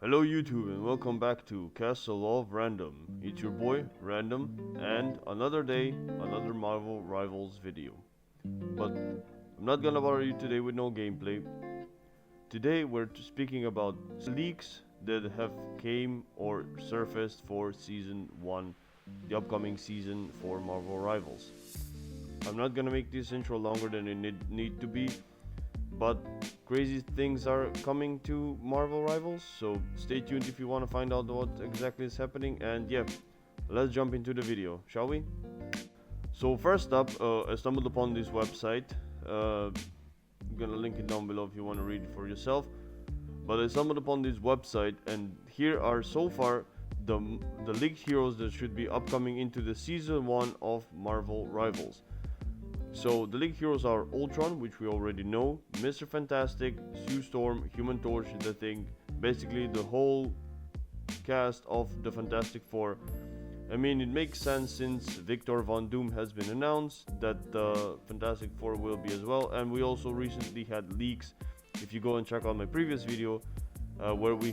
Hello YouTube and welcome back to Castle of Random. It's your boy, Random, and another day, another Marvel Rivals video. But I'm not gonna bother you today with no gameplay. Today we're speaking about leaks that have came or surfaced for Season 1, the upcoming season for Marvel Rivals. I'm not gonna make this intro longer than it need to be, but crazy things are coming to Marvel Rivals, so stay tuned if you want to find out what exactly is happening. And yeah, let's jump into the video, shall we? So first up, I stumbled upon this website. I'm gonna link it down below if you want to read it for yourself. But I stumbled upon this website, and here are so far the leaked heroes that should be upcoming into the season 1 of Marvel Rivals. So the league heroes are Ultron, which we already know, Mr. Fantastic, Sue Storm, Human Torch, The Thing, basically the whole cast of the Fantastic Four. I mean, it makes sense since Victor Von Doom has been announced that the Fantastic Four will be as well, and we also recently had leaks. If you go and check out my previous video, where we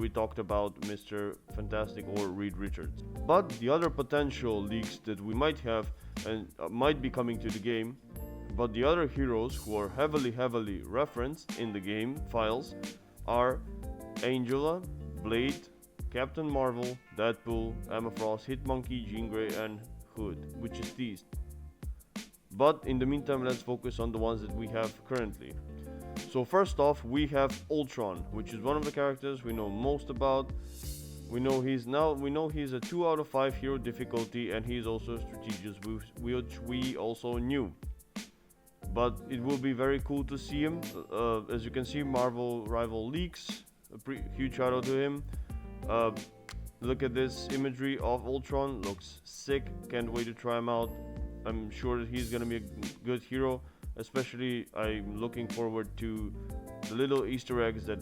talked about Mr. Fantastic or Reed Richards. But the other potential leaks that we might have and might be coming to the game, but the other heroes who are heavily referenced in the game files are Angela, Blade, Captain Marvel, Deadpool, Emma Frost, Hitmonkey, Jean Grey, and Hood, which is teased. But in the meantime, let's focus on the ones that we have currently. So first off, we have Ultron, which is one of the characters we know most about. We know he's a 2 out of 5 hero difficulty, and he's also strategious, which we also knew. But it will be very cool to see him. As you can see, Marvel Rival leaks. Huge shout out to him. Look at this imagery of Ultron. Looks sick. Can't wait to try him out. I'm sure that he's gonna be a good hero. Especially, I'm looking forward to the little Easter eggs that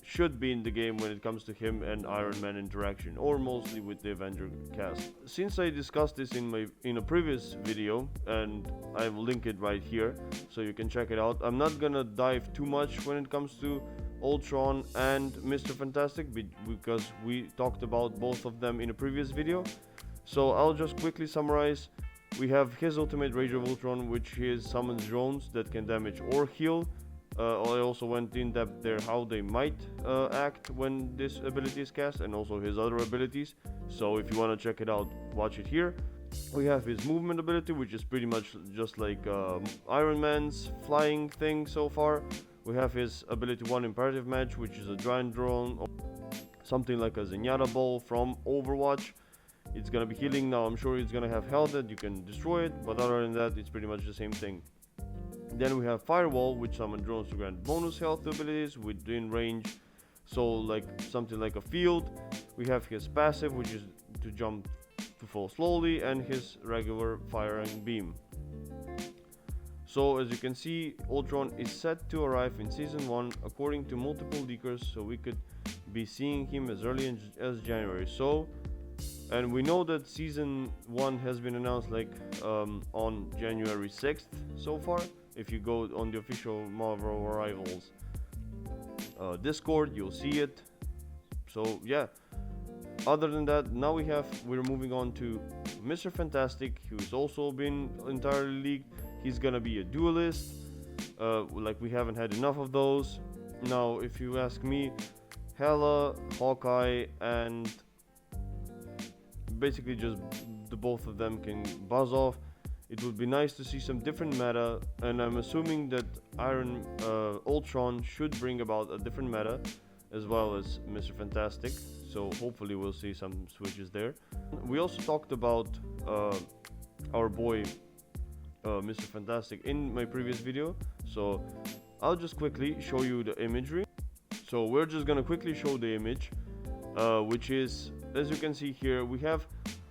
should be in the game when it comes to him and Iron Man interaction, or mostly with the Avenger cast. Since I discussed this in a previous video, and I will link it right here so you can check it out, I'm not gonna dive too much when it comes to Ultron and Mr. Fantastic because we talked about both of them in a previous video. So I'll just quickly summarize. We have his ultimate Rage of Ultron, which is summons drones that can damage or heal. I also went in depth there how they might act when this ability is cast, and also his other abilities. So if you want to check it out, watch it here. We have his movement ability, which is pretty much just like Iron Man's flying thing so far. We have his ability 1 imperative match, which is a giant drone, something like a Zenyatta ball from Overwatch. It's gonna be healing now. I'm sure it's gonna have health that you can destroy it, but other than that, it's pretty much the same thing. Then we have Firewall, which summons drones to grant bonus health abilities within range, so like something like a field. We have his passive, which is to jump to fall slowly, and his regular firing beam. So as you can see, Ultron is set to arrive in Season 1 according to multiple leakers, so we could be seeing him as early as January. And we know that Season 1 has been announced on January 6th so far. If you go on the official Marvel Rivals Discord, you'll see it. So yeah, other than that, now we're moving on to Mr. Fantastic, who's also been entirely leaked. He's gonna be a duelist. We haven't had enough of those. Now, if you ask me, Hela, Hawkeye, and basically just the both of them can buzz off. It would be nice to see some different meta, and I'm assuming that Ultron should bring about a different meta as well as Mr. Fantastic, so hopefully we'll see some switches there. We also talked about our boy Mr. Fantastic in my previous video, so I'll just quickly show you the imagery. So we're just gonna quickly show the image, which is, as you can see here, we have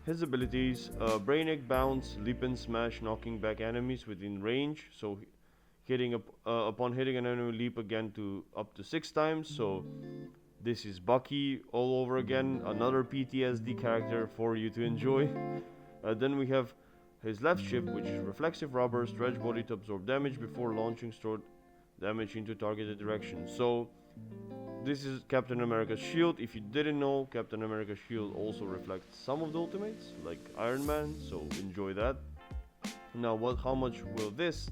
his abilities: Brainiac Bounce, Leap and Smash, knocking back enemies within range. So upon hitting an enemy, leap again to up to 6 times. So this is Bucky all over again, another PTSD character for you to enjoy. Then we have his left shift, which is reflexive rubber, stretch body to absorb damage before launching stored damage into targeted direction. So this is Captain America's shield. If you didn't know, Captain America's shield also reflects some of the ultimates, like Iron Man, so enjoy that. Now, how much will this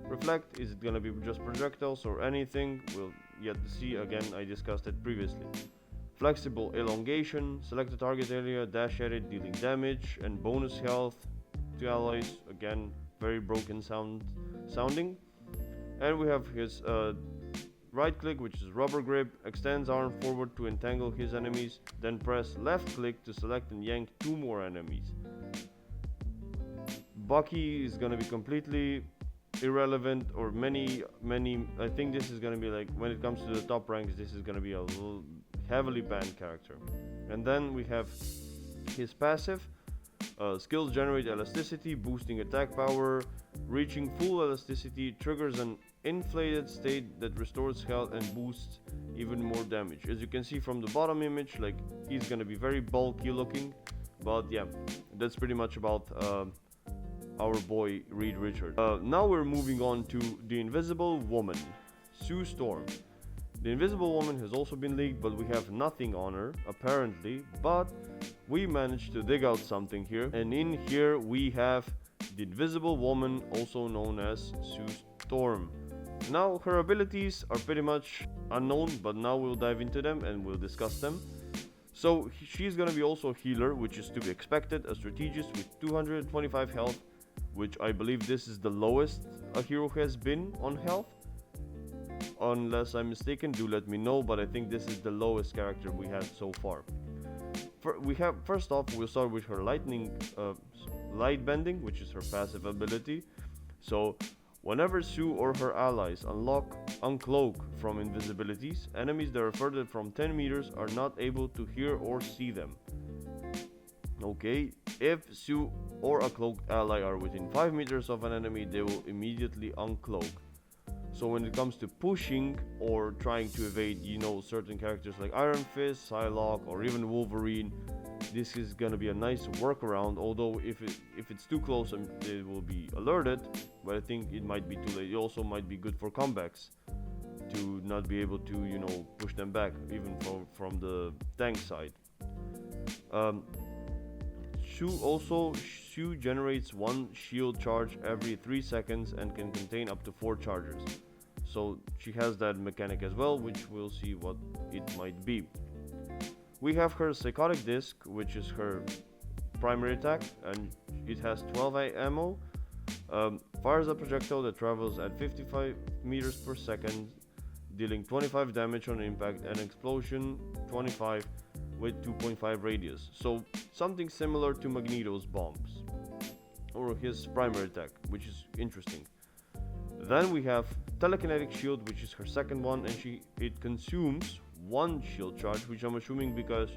reflect? Is it gonna be just projectiles or anything? We'll yet to see. Again, I discussed it previously. Flexible elongation, select the target area, dash at it, dealing damage, and bonus health to allies. Again, very broken sounding. And we have his right click, which is rubber grip, extends arm forward to entangle his enemies, then press left click to select and yank 2 more enemies. Bucky is gonna be completely irrelevant, or many. I think this is gonna be like, when it comes to the top ranks, this is gonna be a little heavily banned character. And then we have his passive. Skills generate elasticity, boosting attack power, reaching full elasticity, triggers an inflated state that restores health and boosts even more damage. As you can see from the bottom image, like, he's gonna be very bulky looking, but yeah, that's pretty much about our boy Reed Richards. Now we're moving on to the Invisible Woman, Sue Storm. The Invisible Woman has also been leaked, but we have nothing on her, apparently, but we managed to dig out something here, and in here we have the Invisible Woman, also known as Sue Storm. Now, her abilities are pretty much unknown, but now we'll dive into them and we'll discuss them. So, she's gonna be also a healer, which is to be expected, a strategist with 225 health, which I believe this is the lowest a hero has been on health. Unless I'm mistaken, do let me know, but I think this is the lowest character we had so far. First off, we'll start with her light bending, which is her passive ability. So, whenever Sue or her allies uncloak from invisibilities, enemies that are further from 10 meters are not able to hear or see them. Okay, if Sue or a cloaked ally are within 5 meters of an enemy, they will immediately uncloak. So when it comes to pushing or trying to evade, certain characters like Iron Fist, Psylocke, or even Wolverine, this is gonna be a nice workaround. Although if it's too close, it will be alerted. But I think it might be too late. It also might be good for comebacks to not be able to push them back, even from the tank side. Sue generates 1 shield charge every 3 seconds and can contain up to 4 chargers. So she has that mechanic as well, which we'll see what it might be. We have her Psychotic Disc, which is her primary attack, and it has 12 ammo. Fires a projectile that travels at 55 meters per second, dealing 25 damage on impact, and explosion 25 with 2.5 radius. So something similar to Magneto's bombs, or his primary attack, which is interesting. Then we have Telekinetic Shield, which is her second one, and it consumes 1 shield charge, which I'm assuming because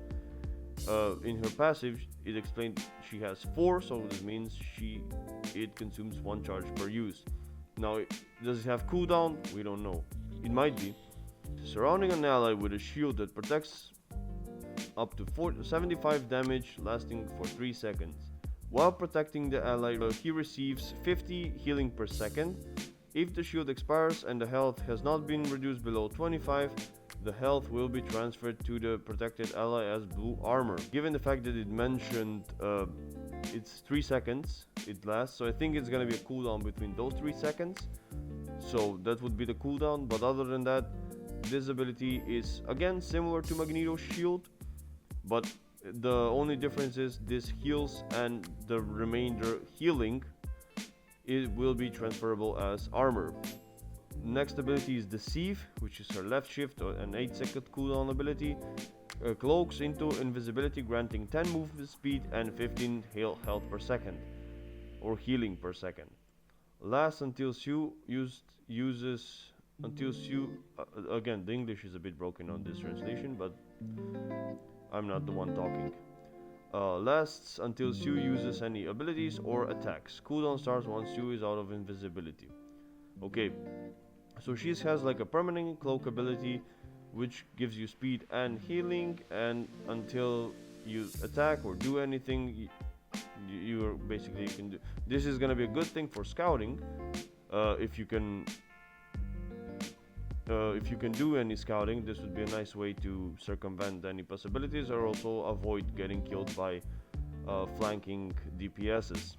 in her passive it explained she has 4, so this means it consumes 1 charge per use. Now, does it have cooldown? We don't know. It might be. Surrounding an ally with a shield that protects up to 75 damage, lasting for 3 seconds. While protecting the ally, he receives 50 healing per second. If the shield expires and the health has not been reduced below 25, the health will be transferred to the protected ally as blue armor. Given the fact that it mentioned it's 3 seconds it lasts, so I think it's gonna be a cooldown between those 3 seconds. So that would be the cooldown, but other than that, this ability is again similar to Magneto's shield, but the only difference is this heals, and the remainder healing will be transferable as armor. Next ability is Deceive, which is her left shift, an 8-second cooldown ability. Cloaks into invisibility, granting 10 movement speed and 15 health per second, or healing per second. Lasts until Sue again, the English is a bit broken on this translation, but I'm not the one talking. Lasts until Sue uses any abilities or attacks. Cooldown starts once Sue is out of invisibility. Okay, so she has like a permanent cloak ability, which gives you speed and healing, and until you attack or do anything, you basically can do. This is gonna be a good thing for scouting, if you can if you can do any scouting, this would be a nice way to circumvent any possibilities or also avoid getting killed by flanking DPSs.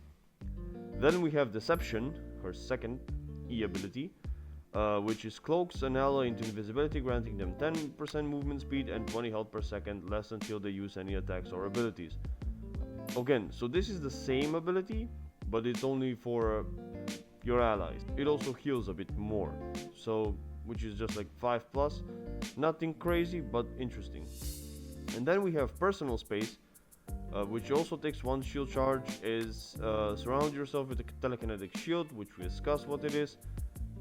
Then we have Deception, her second E ability, which is cloaks an ally into invisibility, granting them 10% movement speed and 20 health per second, less until they use any attacks or abilities. Again, so this is the same ability, but it's only for your allies. It also heals a bit more, so which is just like 5+, nothing crazy but interesting. And then we have Personal Space, which also takes 1 shield charge, is surround yourself with a telekinetic shield, which we discussed what it is.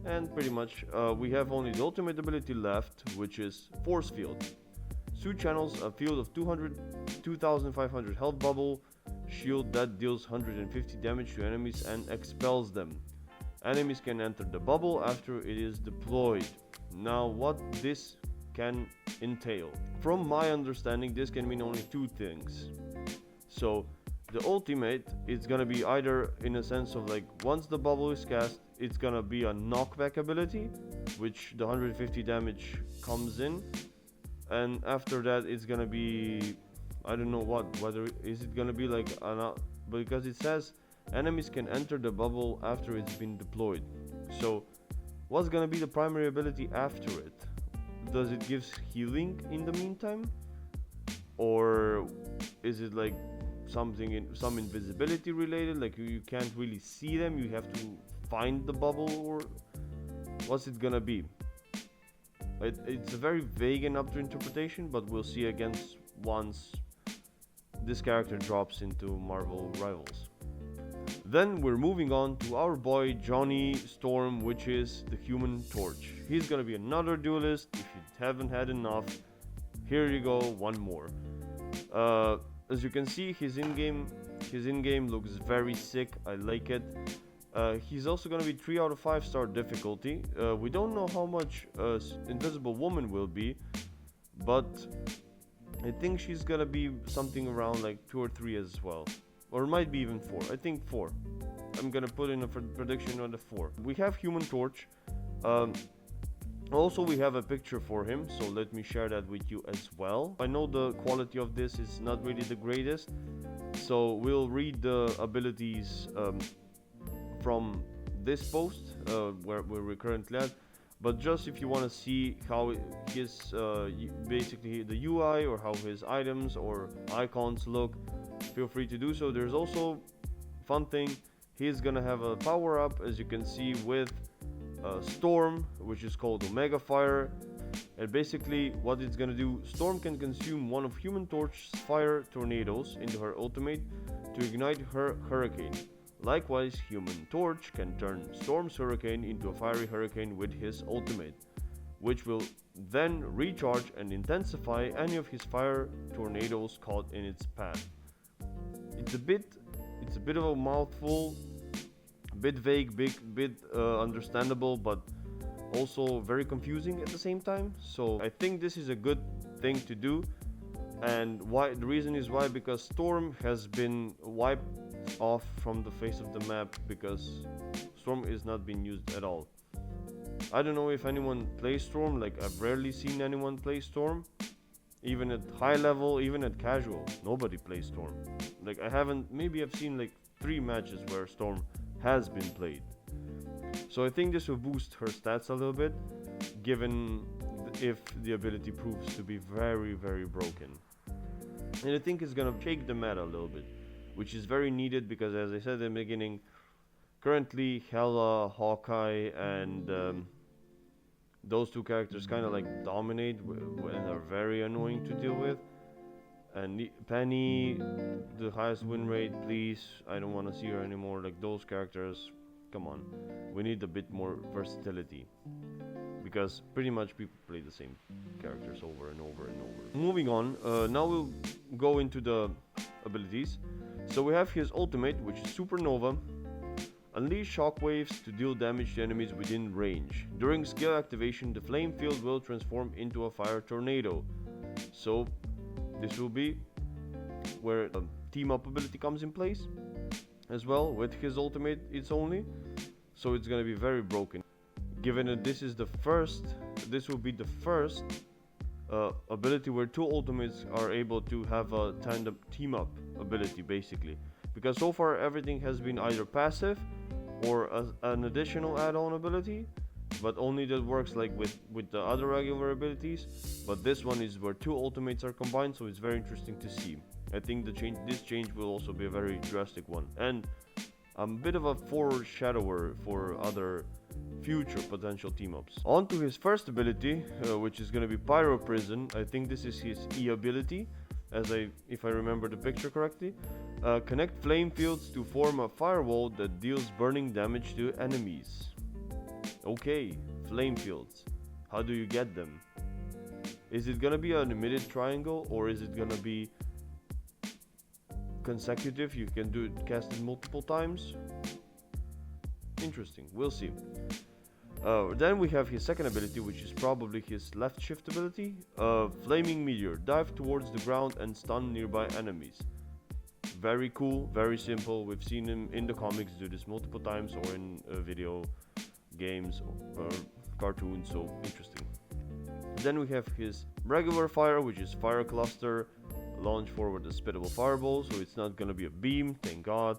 And pretty much we have only the ultimate ability left, which is Force Field. Suit channels a field of 2500 health bubble shield that deals 150 damage to enemies and expels them. Enemies can enter the bubble after it is deployed. Now what this can entail? From my understanding, this can mean only 2 things. So the ultimate is gonna be either in a sense of like once the bubble is cast, it's gonna be a knockback ability, which the 150 damage comes in, and after that it's gonna be, I don't know whether is it gonna be like because it says enemies can enter the bubble after it's been deployed. So what's gonna be the primary ability after it? Does it give healing in the meantime, or is it like something in some invisibility related, like you can't really see them, you have to find the bubble, or what's it gonna be? It's a very vague and up to interpretation, but we'll see again once this character drops into Marvel Rivals. Then we're moving on to our boy Johnny Storm, which is the Human Torch. He's gonna be another duelist. If you haven't had enough, here you go, one more. As you can see, his in-game looks very sick. I like it. He's also gonna be 3 out of 5 star difficulty. We don't know how much Invisible Woman will be, but I think she's gonna be something around like 2 or 3 as well, or it might be even 4. I think 4. I'm gonna put in a prediction on the 4. We have Human Torch. Also, we have a picture for him, so let me share that with you as well. I know the quality of this is not really the greatest, so we'll read the abilities from this post where we're currently at. But just if you want to see how his basically the UI or how his items or icons look, feel free to do so. There's also fun thing, he's gonna have a power up, as you can see, with Storm, which is called Omega Fire. And basically what it's gonna do, Storm can consume one of Human Torch's fire tornadoes into her ultimate to ignite her hurricane. Likewise, Human Torch can turn Storm's hurricane into a fiery hurricane with his ultimate, which will then recharge and intensify any of his fire tornadoes caught in its path. It's a bit of a mouthful, a bit vague, bit understandable, but also very confusing at the same time. So I think this is a good thing to do, and why the reason is why, because Storm has been wiped off from the face of the map, because Storm is not being used at all. I don't know if anyone plays Storm, like I've rarely seen anyone play Storm, even at high level, even at casual, nobody plays Storm. Like maybe I've seen like 3 matches where Storm has been played. So I think this will boost her stats a little bit, given if the ability proves to be very, very broken. And I think it's gonna shake the meta a little bit, which is very needed, because as I said in the beginning, currently Hela, Hawkeye, and those 2 characters kind of like dominate and are very annoying to deal with. And Penny, the highest win rate, please. I don't want to see her anymore. Like those characters, come on. We need a bit more versatility, because pretty much people play the same characters over and over and over. Moving on, now we'll go into the abilities. So we have his ultimate, which is Supernova. Unleash shockwaves to deal damage to enemies within range. During skill activation, the flame field will transform into a fire tornado. So this will be where the team up ability comes in place as well. With his ultimate, it's only, so it's gonna be very broken. given that this will be the first ability where two ultimates are able to have a tandem team up ability, basically. Because so far everything has been either passive or an additional add-on ability, but only that works like with the other regular abilities. But this one is where two ultimates are combined, so it's very interesting to see. I think this change will also be a very drastic one, and a bit of a foreshadower for other future potential team-ups. On to his first ability, which is going to be Pyro Prison. I think this is his E ability, if I remember the picture correctly. Connect flame fields to form a firewall that deals burning damage to enemies. Okay, flame fields. How do you get them? Is it gonna be an immediate triangle, or is it gonna be consecutive? You can cast it multiple times. Interesting, we'll see. Then we have his second ability, which is probably his left shift ability. Flaming Meteor. Dive towards the ground and stun nearby enemies. Very cool, very simple. We've seen him in the comics do this multiple times, or in video games or cartoons, so interesting. Then we have his regular fire, which is Fire Cluster. Launch forward a spittable fireball, so it's not gonna be a beam, thank god.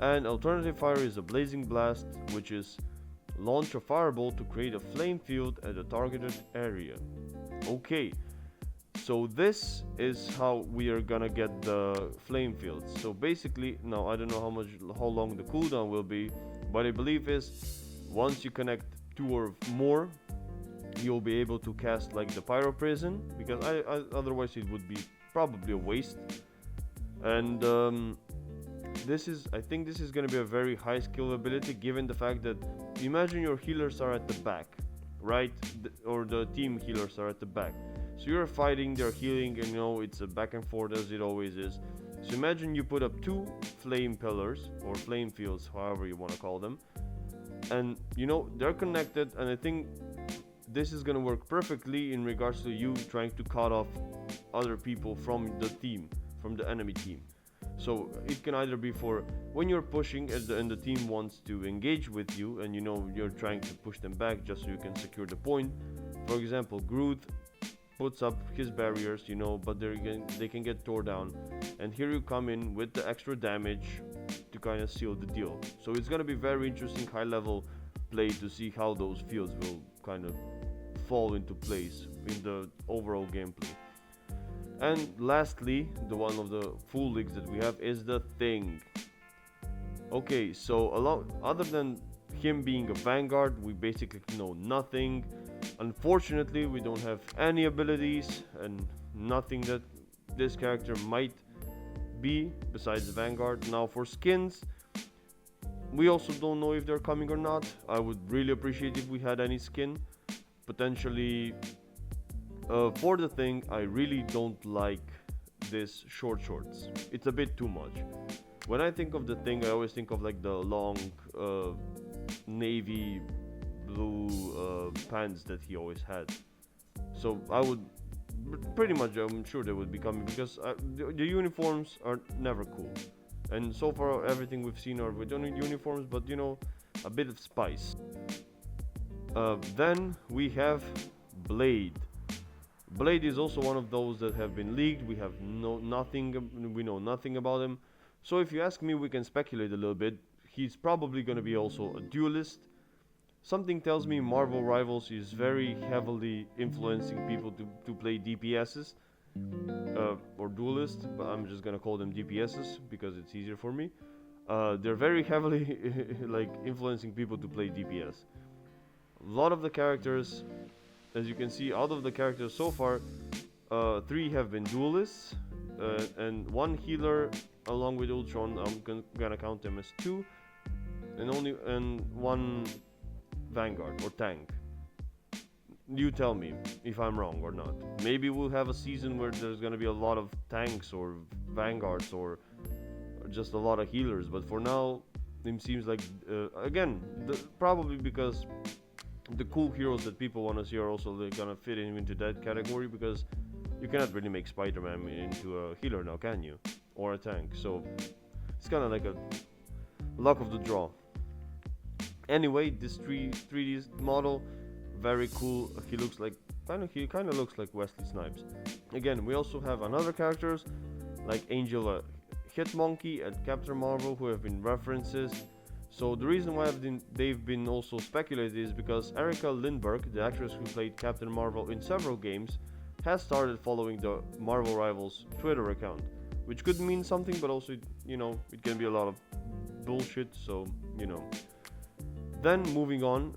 And alternative fire is a Blazing Blast, which is launch a fireball to create a flame field at a targeted area. Okay, so this is how we are gonna get the flame fields. So basically, now I don't know how long the cooldown will be, but I believe is once you connect two or more, you'll be able to cast like the Pyro Prison, because otherwise it would be probably a waste. And I think this is going to be a very high skill ability, given the fact that imagine your healers are at the back, right? Or the team healers are at the back, so you're fighting, they're healing, and it's a back and forth as it always is. So imagine you put up two flame pillars or flame fields, however you want to call them, and they're connected, and I think this is gonna work perfectly in regards to you trying to cut off other people from the enemy team. So it can either be for when you're pushing and the team wants to engage with you, and you're trying to push them back just so you can secure the point. For example, Groot puts up his barriers, but they can get tore down, and here you come in with the extra damage to kind of seal the deal. So it's gonna be very interesting high level play to see how those fields will kind of fall into place in the overall gameplay. And lastly, the one of the full leagues that we have is the Thing. Okay, so other than him being a Vanguard, we basically know nothing. Unfortunately, we don't have any abilities and nothing that this character might be besides Vanguard. Now for skins, we also don't know if they're coming or not. I would really appreciate if we had any skin. Potentially, for the Thing, I really don't like this shorts. It's a bit too much. When I think of the Thing, I always think of like the long navy blue pants that he always had. So I would pretty much, I'm sure they would be coming, because the uniforms are never cool. And so far everything we've seen are with uniforms, but a bit of spice. Then we have Blade. Blade is also one of those that have been leaked. We know nothing about him. So if you ask me, we can speculate a little bit. He's probably going to be also a duelist. Something tells me Marvel Rivals is very heavily influencing people to play DPSs or duelists, but I'm just gonna call them DPSs because it's easier for me. They're very heavily like influencing people to play DPS. A lot of the characters, as you can see, out of the characters so far, 3 have been duelists, and 1 healer along with Ultron. I'm gonna count them as 2, and 1 Vanguard or tank. You tell me if I'm wrong or not. Maybe we'll have a season where there's gonna be a lot of tanks or Vanguards or just a lot of healers, but for now it seems like again probably because the cool heroes that people want to see are also gonna fit into that category, because you cannot really make Spider-Man into a healer now, can you? Or a tank. So it's kind of like a luck of the draw. Anyway, this 3D model, very cool. He kind of looks like Wesley Snipes. Again, we also have another characters like Angela Hitmonkey and Captain Marvel who have been references. So the reason why they've been also speculated is because Erika Lindbergh, the actress who played Captain Marvel in several games, has started following the Marvel Rivals Twitter account, which could mean something, but also, it can be a lot of bullshit. So, Then moving on,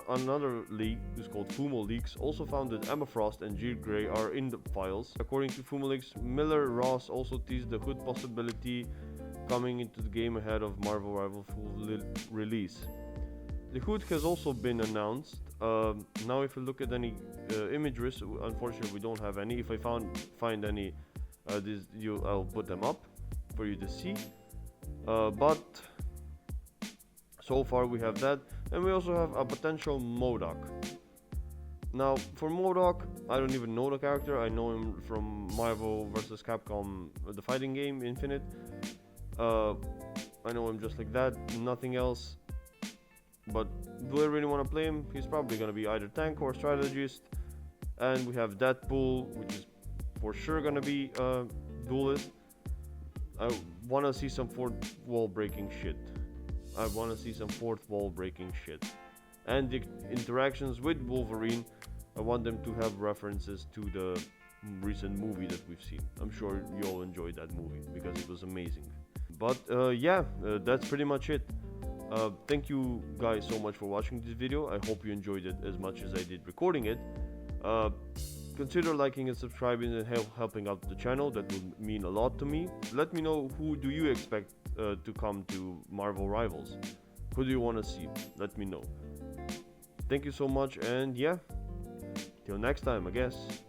another leak is called Fumo Leaks also found that Emma Frost and Jean Grey are in the files. According to Fumo Leaks, Miller Ross also teased the Hood possibility coming into the game ahead of Marvel Rival full release. The Hood has also been announced. Now if you look at any images, unfortunately we don't have any. If I find any, I'll put them up for you to see. But so far we have that, and we also have a potential MODOK. Now for MODOK, I don't even know the character. I know him from Marvel vs. Capcom, the fighting game Infinite. I know him just like that, nothing else. But do I really want to play him? He's probably gonna be either tank or strategist. And we have Deadpool, which is for sure gonna be duelist. I wanna see some fourth wall breaking shit. And the interactions with Wolverine, I want them to have references to the recent movie that we've seen. I'm sure you all enjoyed that movie because it was amazing. But that's pretty much it. Thank you guys so much for watching this video. I hope you enjoyed it as much as I did recording it. Consider liking and subscribing and helping out the channel. That would mean a lot to me. Let me know, who do you expect to come to Marvel Rivals? Who do you want to see? Let me know. Thank you so much, and till next time, I guess.